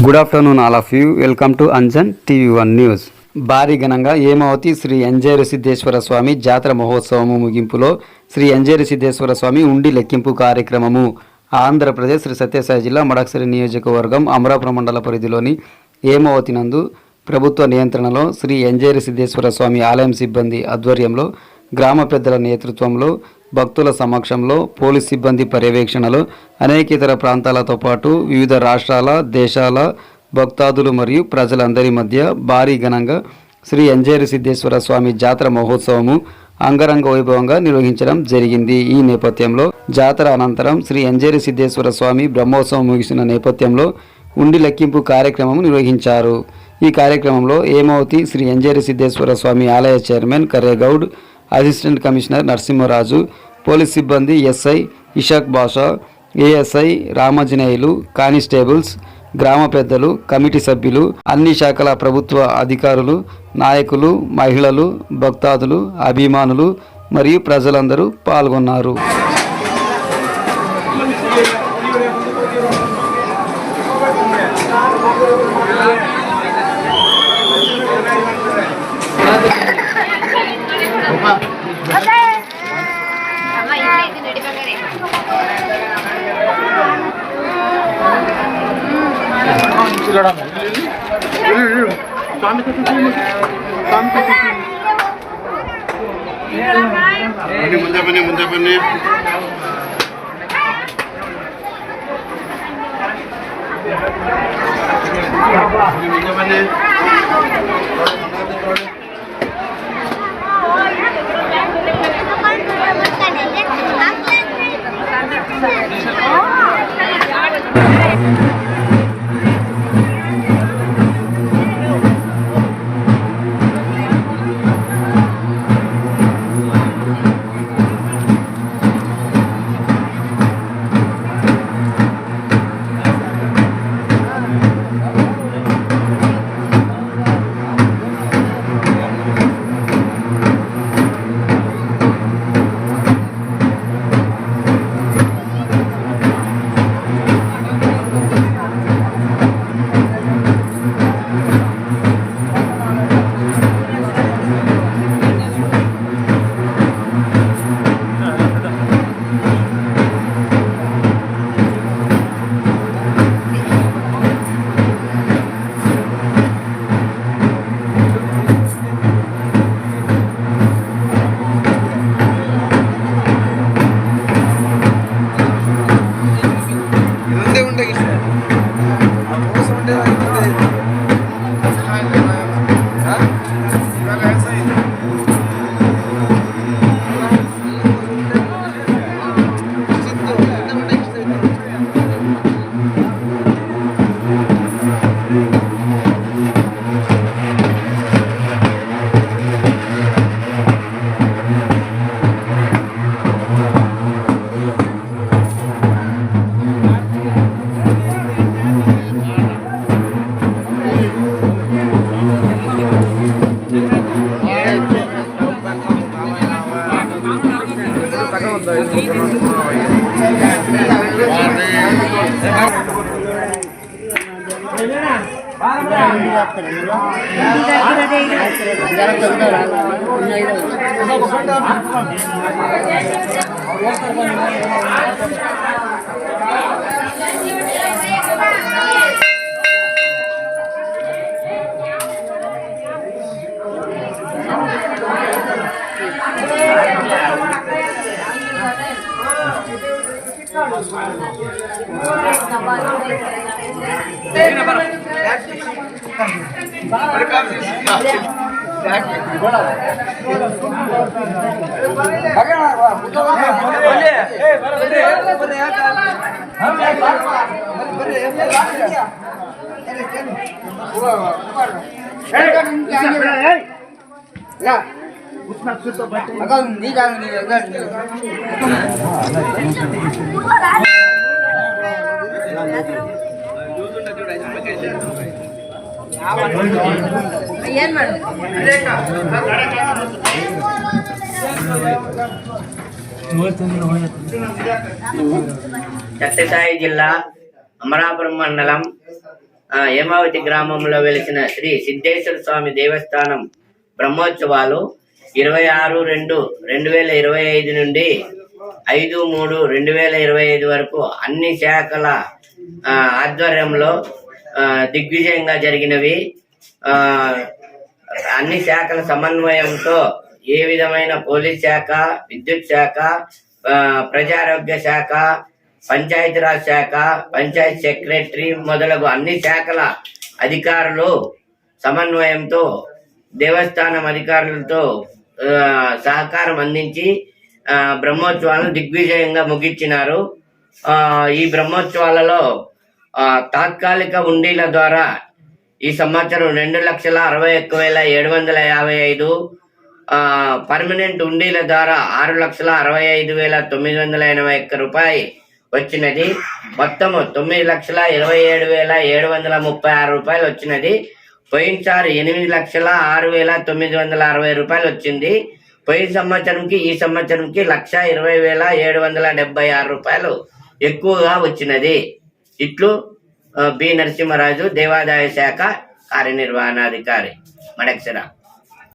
Good afternoon all of you. Welcome to Anjan TV one news. భారీ ఘనంగా హేమావతి శ్రీ ఎంజేరు సిద్ధేశ్వర స్వామి జాతర మహోత్సవము ముగింపులో శ్రీ ఎంజేరు సిద్ధేశ్వర స్వామి ఉండి లెక్కింపు కార్యక్రమము ఆంధ్రప్రదేశ్ శ్రీ సత్యసాయి జిల్లా మడకసిరి నియోజకవర్గం అమరాపురం మండల పరిధిలోని హేమావతి నందు ప్రభుత్వ నియంత్రణలో శ్రీ ఎంజేరు సిద్ధేశ్వర స్వామి ఆలయం సిబ్బంది ఆధ్వర్యంలో గ్రామ పెద్దల నేతృత్వంలో భక్తుల సమక్షంలో పోలీస్ సిబ్బంది పర్యవేక్షణలో అనేక ఇతర ప్రాంతాలతో పాటు వివిధ రాష్ట్రాల దేశాల భక్తాదులు మరియు ప్రజలందరి మధ్య భారీ ఘనంగా శ్రీ ఎంజేరు సిద్ధేశ్వర స్వామి జాతర మహోత్సవము అంగరంగ వైభవంగా నిర్వహించడం జరిగింది. ఈ నేపథ్యంలో జాతర అనంతరం శ్రీ ఎంజేరు సిద్ధేశ్వర స్వామి బ్రహ్మోత్సవం ముగిసిన నేపథ్యంలో ఉండి లెక్కింపు కార్యక్రమం నిర్వహించారు. ఈ కార్యక్రమంలో హేమావతి శ్రీ ఎంజేరు సిద్ధేశ్వర స్వామి ఆలయ chairman Karregowd, assistant commissioner Narasimharaju, police సిబ్బంది SI Ishaq Basha, ASI Ramanjaneyulu, constables, గ్రామ పెద్దలు, కమిటీ సభ్యులు, అన్ని శాఖల ప్రభుత్వ అధికారులు, నాయకులు, మహిళలు, భక్తాదులు, అభిమానులు మరియు ప్రజలందరూ పాల్గొన్నారు. ముందే సత్యసాయి జిల్లా అమరాపురం మండలం హేమావతి గ్రామంలో వెలిసిన శ్రీ సిద్ధేశ్వర స్వామి దేవస్థానం బ్రహ్మోత్సవాలు 26/2/2025 నుండి 5/3/2025 వరకు అన్ని శాఖల ఆధ్వర్యంలో దిగ్విజయంగా జరిగినవి. అన్ని శాఖల సమన్వయంతో ఏ విధమైన పోలీస్ శాఖ, విద్యుత్ శాఖ, ప్రజారోగ్య శాఖ, పంచాయతీరాజ్ శాఖ, పంచాయత్ సెక్రటరీ మొదలగు అన్ని శాఖల అధికారులు సమన్వయంతో దేవస్థానం అధికారులతో సహకారం అందించి బ్రహ్మోత్సవాలను దిగ్విజయంగా ముగించినారు. ఈ బ్రహ్మోత్సవాలలో తాత్కాలిక ఉండీల ద్వారా ఈ సంవత్సరం 2,61,755, పర్మనెంట్ ఉండీల ద్వారా 6,65,981 రూపాయి వచ్చినది. మొత్తము 9,27,736 రూపాయలు వచ్చినది. పోయినసారి 8,06,960 రూపాయలు వచ్చింది. పోయిన సంవత్సరంకి ఈ సంవత్సరంకి 1,20,776 రూపాయలు ఎక్కువగా వచ్చినది. ఇట్లు బి నరసింహరాజు, దేవాదాయ శాఖ కార్యనిర్వహణాధికారి, మడక్సిర.